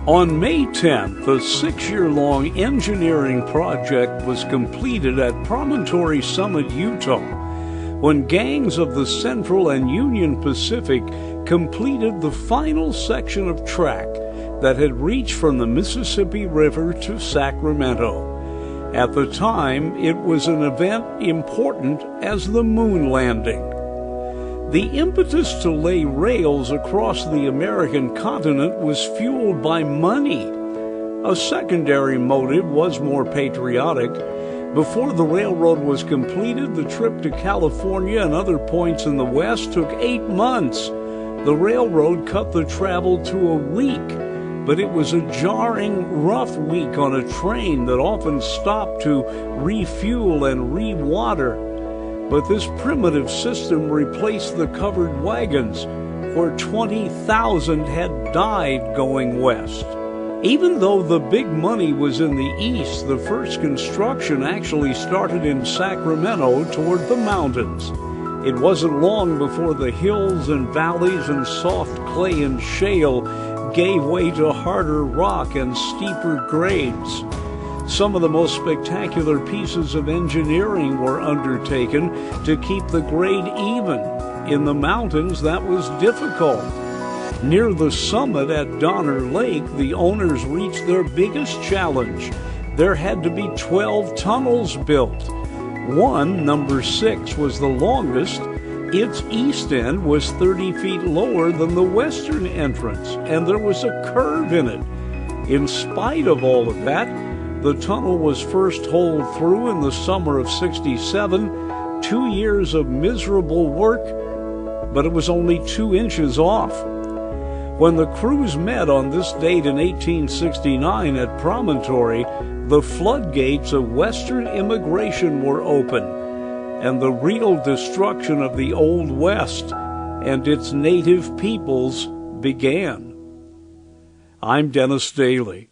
On May 10th, a 6-year-long engineering project was completed at Promontory Summit, Utah, when gangs of the Central and Union Pacific completed the final section of track that had reached from the Mississippi River to Sacramento. At the time, it was an event important as the moon landing. The impetus to lay rails across the American continent was fueled by money. A secondary motive was more patriotic. Before the railroad was completed, the trip to California and other points in the West took 8 months. The railroad cut the travel to a week, but it was a jarring, rough week on a train that often stopped to refuel and re-water. But this primitive system replaced the covered wagons, where 20,000 had died going west. Even though the big money was in the east, the first construction actually started in Sacramento toward the mountains. It wasn't long before the hills and valleys and soft clay and shale gave way to harder rock and steeper grades. Some of the most spectacular pieces of engineering were undertaken to keep the grade even. In the mountains, that was difficult. Near the summit at Donner Lake, the owners reached their biggest challenge. There had to be 12 tunnels built. One, number 6, was the longest. Its east end was 30 feet lower than the western entrance, and there was a curve in it. In spite of all of that, the tunnel was first holed through in the summer of '67, 2 years of miserable work, but it was only 2 inches off. When the crews met on this date in 1869 at Promontory, the floodgates of Western immigration were open, and the real destruction of the Old West and its native peoples began. I'm Dennis Daly.